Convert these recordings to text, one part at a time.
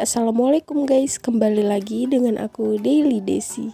assalamualaikum guys, kembali lagi dengan aku Daily Desi.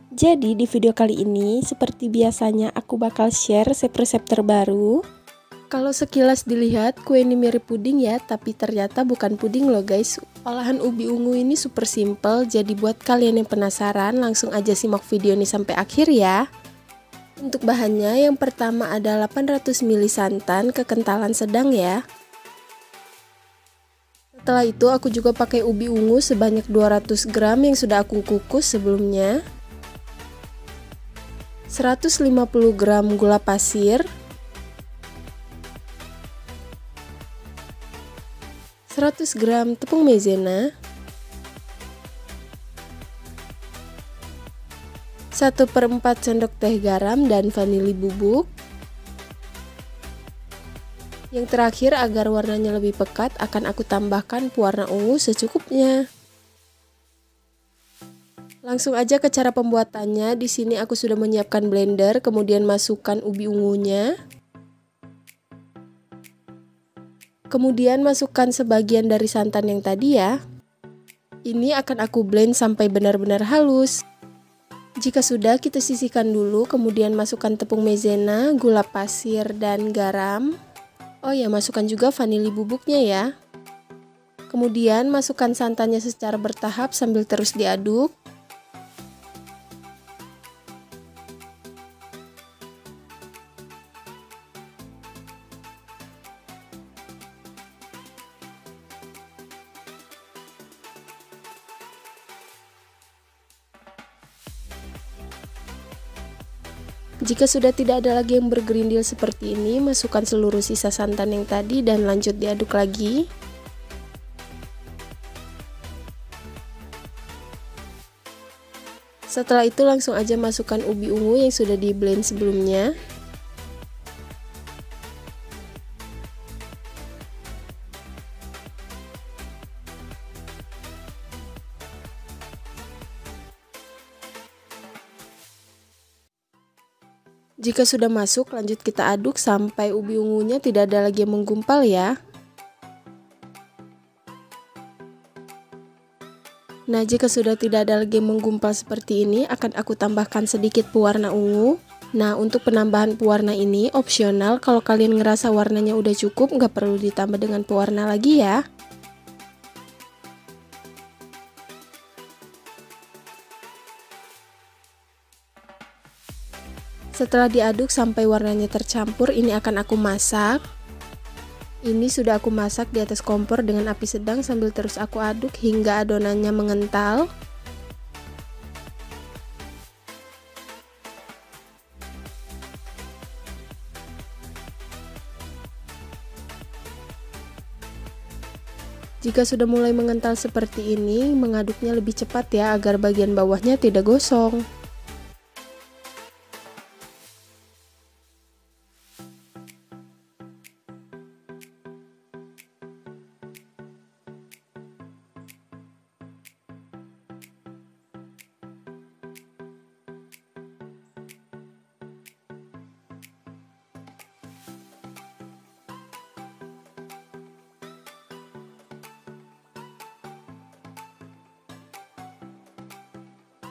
Jadi di video kali ini seperti biasanya aku bakal share resep-resep terbaru. Kalau sekilas dilihat kue ini mirip puding ya, tapi ternyata bukan puding loh guys. Olahan ubi ungu ini super simple, jadi buat kalian yang penasaran langsung aja simak video ini sampai akhir ya. Untuk bahannya yang pertama ada 800 ml santan kekentalan sedang ya. Setelah itu aku juga pakai ubi ungu sebanyak 200 gram yang sudah aku kukus sebelumnya. 150 gram gula pasir. 100 gram tepung maizena. 1/4 sendok teh garam dan vanili bubuk. Yang terakhir agar warnanya lebih pekat akan aku tambahkan pewarna ungu secukupnya. Langsung aja ke cara pembuatannya. Di sini aku sudah menyiapkan blender, kemudian masukkan ubi ungunya. Kemudian masukkan sebagian dari santan yang tadi ya. Ini akan aku blend sampai benar-benar halus. Jika sudah, kita sisihkan dulu, kemudian masukkan tepung maizena, gula pasir dan garam. Oh ya, masukkan juga vanili bubuknya ya. Kemudian masukkan santannya secara bertahap sambil terus diaduk. Jika sudah tidak ada lagi yang bergerindil seperti ini, masukkan seluruh sisa santan yang tadi dan lanjut diaduk lagi. Setelah itu langsung aja masukkan ubi ungu yang sudah di blend sebelumnya. Jika sudah masuk, lanjut kita aduk sampai ubi ungunya tidak ada lagi yang menggumpal ya. Nah, jika sudah tidak ada lagi yang menggumpal seperti ini, akan aku tambahkan sedikit pewarna ungu. Nah, untuk penambahan pewarna ini opsional, kalau kalian ngerasa warnanya udah cukup, nggak perlu ditambah dengan pewarna lagi ya. Setelah diaduk sampai warnanya tercampur, ini akan aku masak. Ini sudah aku masak di atas kompor dengan api sedang sambil terus aku aduk hingga adonannya mengental. Jika sudah mulai mengental seperti ini, mengaduknya lebih cepat ya agar bagian bawahnya tidak gosong.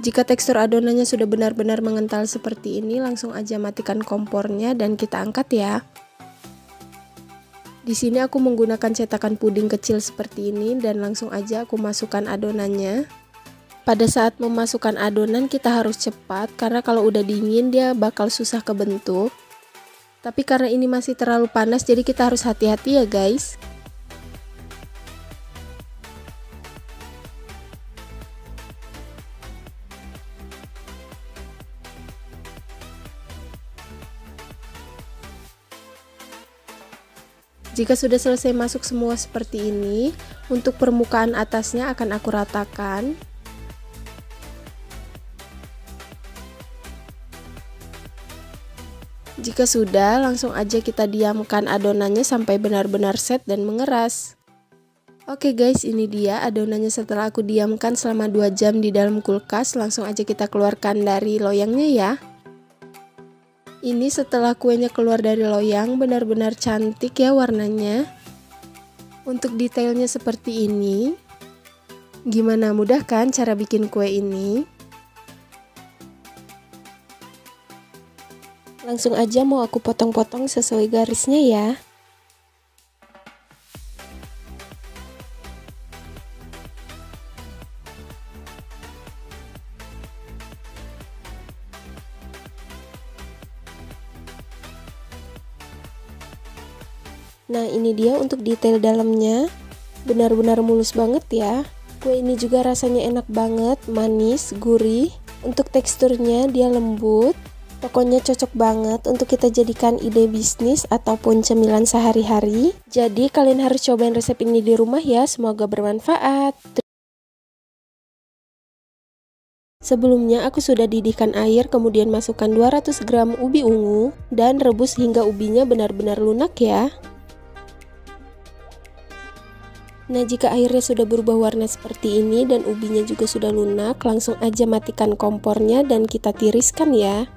Jika tekstur adonannya sudah benar-benar mengental seperti ini, langsung aja matikan kompornya dan kita angkat ya. Di sini aku menggunakan cetakan puding kecil seperti ini dan langsung aja aku masukkan adonannya. Pada saat memasukkan adonan kita harus cepat karena kalau udah dingin dia bakal susah kebentuk. Tapi karena ini masih terlalu panas jadi kita harus hati-hati ya guys. Jika sudah selesai masuk semua seperti ini, untuk permukaan atasnya akan aku ratakan. Jika sudah, langsung aja kita diamkan adonannya sampai benar-benar set dan mengeras. Oke guys, ini dia adonannya setelah aku diamkan selama 2 jam di dalam kulkas. Langsung aja kita keluarkan dari loyangnya ya. Ini setelah kuenya keluar dari loyang, benar-benar cantik ya warnanya. Untuk detailnya seperti ini. Gimana, mudah kan cara bikin kue ini? Langsung aja mau aku potong-potong sesuai garisnya ya. Nah, ini dia untuk detail dalamnya. Benar-benar mulus banget ya. Kue ini juga rasanya enak banget, manis, gurih. Untuk teksturnya dia lembut. Pokoknya cocok banget untuk kita jadikan ide bisnis ataupun cemilan sehari-hari. Jadi kalian harus cobain resep ini di rumah ya, semoga bermanfaat. Sebelumnya aku sudah didihkan air, kemudian masukkan 200 gram ubi ungu dan rebus hingga ubinya benar-benar lunak ya. Nah, jika airnya sudah berubah warna seperti ini dan ubinya juga sudah lunak, langsung aja matikan kompornya dan kita tiriskan ya.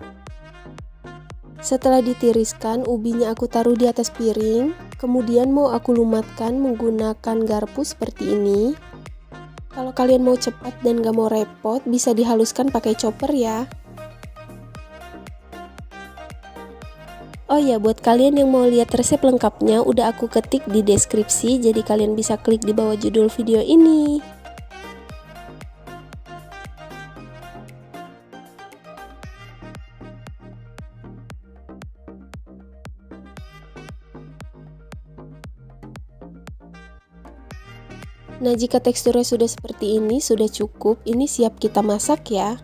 Setelah ditiriskan, ubinya aku taruh di atas piring, kemudian mau aku lumatkan menggunakan garpu seperti ini. Kalau kalian mau cepat dan gak mau repot, bisa dihaluskan pakai chopper ya. Oh ya, buat kalian yang mau lihat resep lengkapnya, udah aku ketik di deskripsi, jadi kalian bisa klik di bawah judul video ini. Nah, jika teksturnya sudah seperti ini, sudah cukup, ini siap kita masak ya.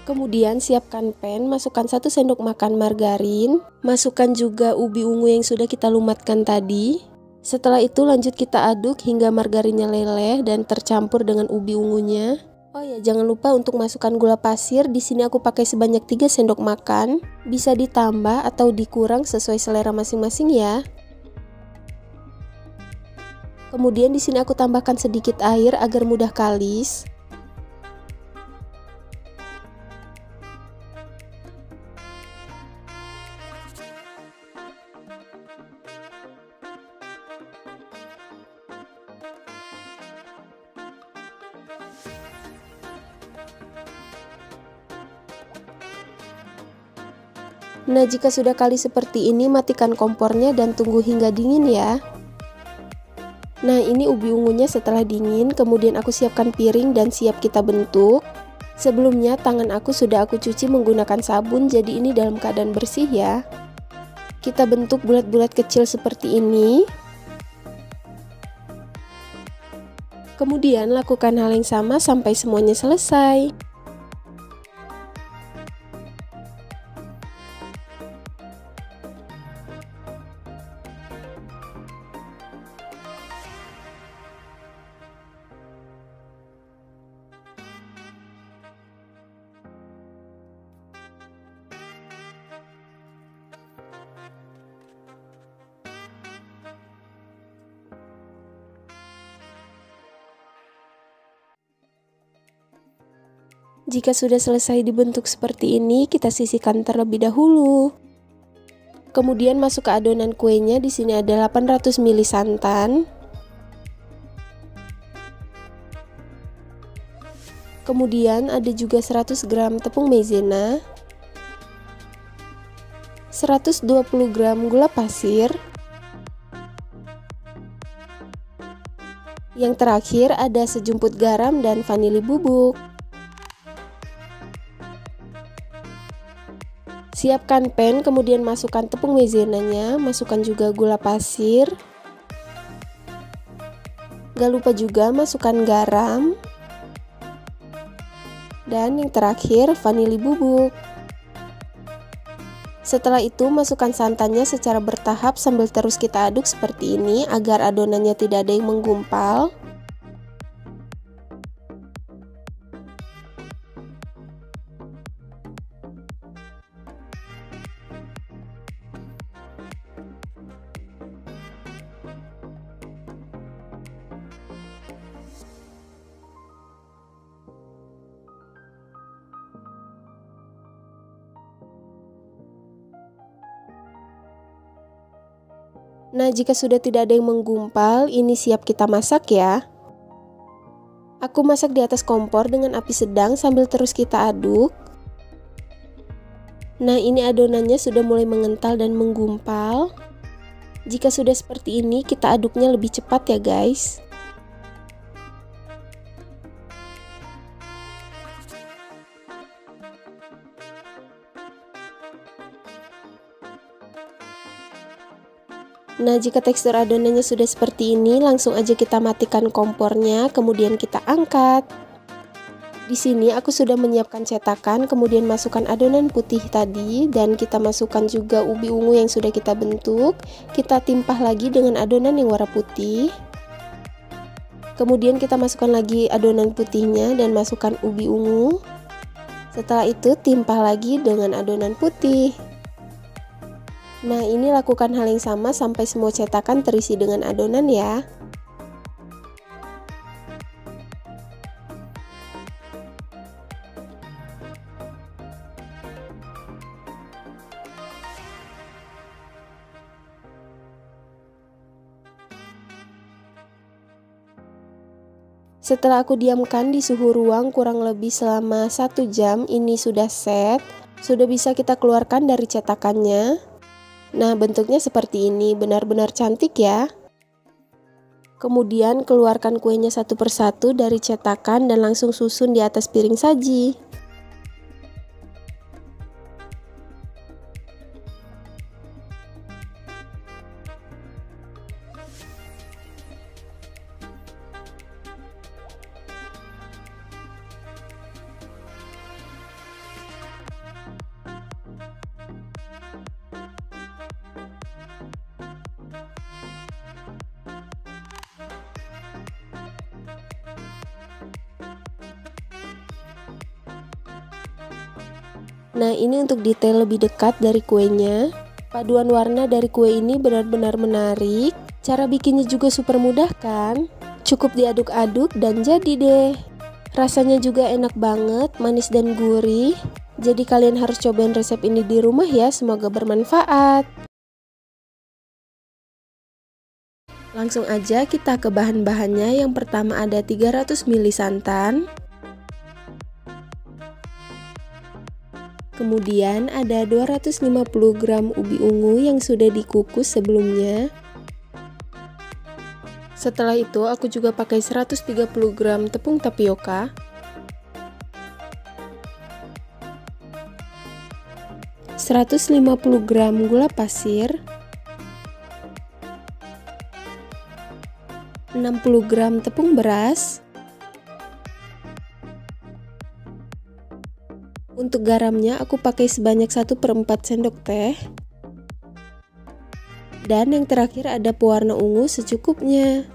Kemudian siapkan pan, masukkan 1 sendok makan margarin, masukkan juga ubi ungu yang sudah kita lumatkan tadi. Setelah itu lanjut kita aduk hingga margarinnya leleh dan tercampur dengan ubi ungunya. Oh ya, jangan lupa untuk masukkan gula pasir. Di sini aku pakai sebanyak 3 sendok makan. Bisa ditambah atau dikurang sesuai selera masing-masing ya. Kemudian di sini aku tambahkan sedikit air agar mudah kalis. Nah, jika sudah kalis seperti ini, matikan kompornya dan tunggu hingga dingin ya. Nah, ini ubi ungunya setelah dingin, kemudian aku siapkan piring dan siap kita bentuk. Sebelumnya tangan aku sudah aku cuci menggunakan sabun, jadi ini dalam keadaan bersih ya. Kita bentuk bulat-bulat kecil seperti ini. Kemudian lakukan hal yang sama sampai semuanya selesai. Jika sudah selesai dibentuk seperti ini, kita sisihkan terlebih dahulu. Kemudian masuk ke adonan kuenya. Di sini ada 800 ml santan. Kemudian ada juga 100 gram tepung maizena, 120 gram gula pasir. Yang terakhir ada sejumput garam dan vanili bubuk. Siapkan pan, kemudian masukkan tepung maizenanya, masukkan juga gula pasir. Gak lupa juga masukkan garam. Dan yang terakhir vanili bubuk. Setelah itu masukkan santannya secara bertahap sambil terus kita aduk seperti ini agar adonannya tidak ada yang menggumpal. Nah, jika sudah tidak ada yang menggumpal, ini siap kita masak ya. Aku masak di atas kompor dengan api sedang sambil terus kita aduk. Nah, ini adonannya sudah mulai mengental dan menggumpal. Jika sudah seperti ini, kita aduknya lebih cepat ya guys. Nah, jika tekstur adonannya sudah seperti ini, langsung aja kita matikan kompornya, kemudian kita angkat. Di sini aku sudah menyiapkan cetakan, kemudian masukkan adonan putih tadi, dan kita masukkan juga ubi ungu yang sudah kita bentuk. Kita timpah lagi dengan adonan yang warna putih. Kemudian kita masukkan lagi adonan putihnya dan masukkan ubi ungu. Setelah itu timpah lagi dengan adonan putih. Nah, ini lakukan hal yang sama sampai semua cetakan terisi dengan adonan ya. Setelah aku diamkan di suhu ruang kurang lebih selama 1 jam, ini sudah set. Sudah bisa kita keluarkan dari cetakannya. Nah, bentuknya seperti ini, benar-benar cantik ya. Kemudian keluarkan kuenya satu persatu dari cetakan dan langsung susun di atas piring saji. Nah, ini untuk detail lebih dekat dari kuenya. Paduan warna dari kue ini benar-benar menarik. Cara bikinnya juga super mudah kan? Cukup diaduk-aduk dan jadi deh. Rasanya juga enak banget, manis dan gurih. Jadi kalian harus cobain resep ini di rumah ya, semoga bermanfaat. Langsung aja kita ke bahan-bahannya. Yang pertama ada 300 ml santan. Kemudian ada 250 gram ubi ungu yang sudah dikukus sebelumnya. Setelah itu aku juga pakai 130 gram tepung tapioka. 150 gram gula pasir. 60 gram tepung beras. Untuk garamnya aku pakai sebanyak 1/4 sendok teh. Dan yang terakhir ada pewarna ungu secukupnya.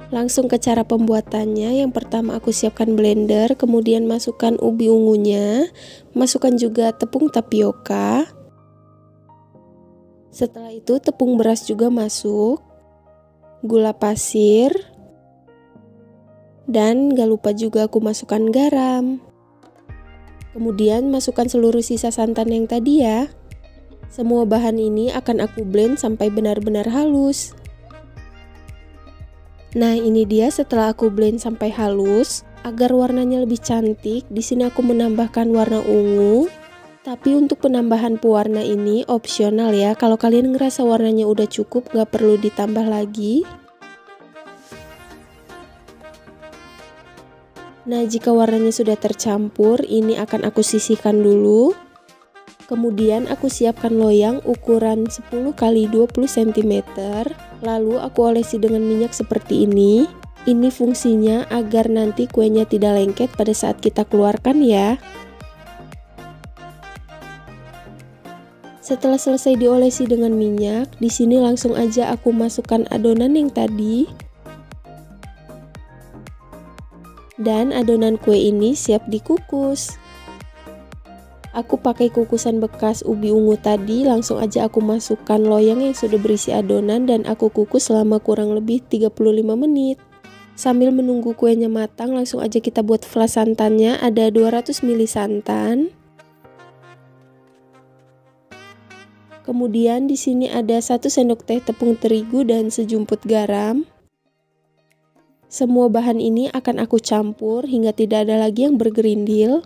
Langsung ke cara pembuatannya. Yang pertama aku siapkan blender, kemudian masukkan ubi ungunya, masukkan juga tepung tapioka. Setelah itu tepung beras juga masuk, gula pasir, dan gak lupa juga aku masukkan garam. Kemudian masukkan seluruh sisa santan yang tadi ya. Semua bahan ini akan aku blend sampai benar-benar halus. Nah, ini dia setelah aku blend sampai halus. Agar warnanya lebih cantik, di sini aku menambahkan warna ungu. Tapi untuk penambahan pewarna ini opsional ya. Kalau kalian ngerasa warnanya udah cukup, gak perlu ditambah lagi. Nah, jika warnanya sudah tercampur, ini akan aku sisihkan dulu. Kemudian aku siapkan loyang ukuran 10 x 20 cm. Lalu aku olesi dengan minyak seperti ini. Ini fungsinya agar nanti kuenya tidak lengket pada saat kita keluarkan ya. Setelah selesai diolesi dengan minyak, di sini langsung aja aku masukkan adonan yang tadi. Dan adonan kue ini siap dikukus. Aku pakai kukusan bekas ubi ungu tadi, langsung aja aku masukkan loyang yang sudah berisi adonan dan aku kukus selama kurang lebih 35 menit. Sambil menunggu kuenya matang, langsung aja kita buat flas santannya. Ada 200 ml santan. Kemudian di sini ada 1 sendok teh tepung terigu dan sejumput garam. Semua bahan ini akan aku campur hingga tidak ada lagi yang bergerindil.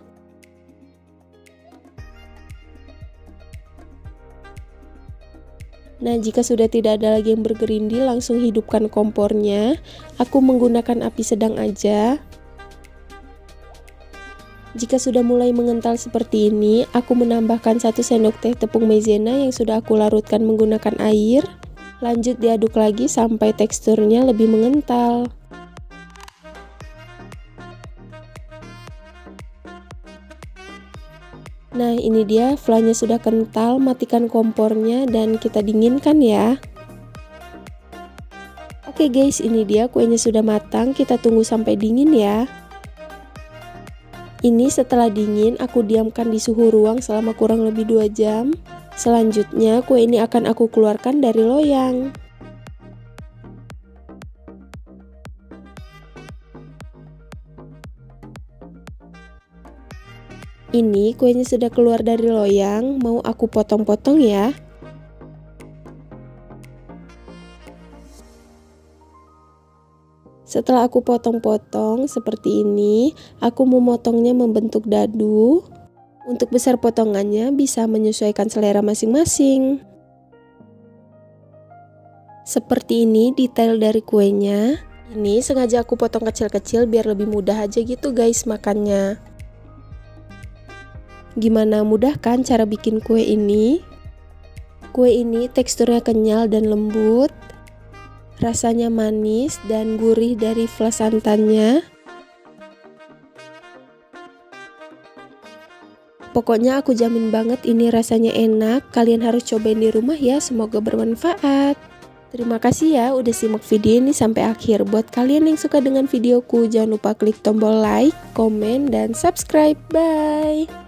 Nah, jika sudah tidak ada lagi yang bergerindil, langsung hidupkan kompornya. Aku menggunakan api sedang aja. Jika sudah mulai mengental seperti ini, aku menambahkan 1 sendok teh tepung maizena yang sudah aku larutkan menggunakan air. Lanjut diaduk lagi sampai teksturnya lebih mengental. Nah, ini dia, flanya sudah kental, matikan kompornya dan kita dinginkan ya. Oke guys, ini dia kuenya sudah matang, kita tunggu sampai dingin ya. Ini setelah dingin, aku diamkan di suhu ruang selama kurang lebih 2 jam. Selanjutnya, kue ini akan aku keluarkan dari loyang. Ini kuenya sudah keluar dari loyang, mau aku potong-potong ya. Setelah aku potong-potong seperti ini, aku memotongnya membentuk dadu. Untuk besar potongannya bisa menyesuaikan selera masing-masing. Seperti ini detail dari kuenya. Ini sengaja aku potong kecil-kecil biar lebih mudah aja gitu guys makannya. Gimana, mudah kan cara bikin kue ini? Kue ini teksturnya kenyal dan lembut. Rasanya manis dan gurih dari flas santannya. Pokoknya aku jamin banget ini rasanya enak. Kalian harus cobain di rumah ya, semoga bermanfaat. Terima kasih ya udah simak video ini sampai akhir. Buat kalian yang suka dengan videoku, jangan lupa klik tombol like, komen, dan subscribe. Bye!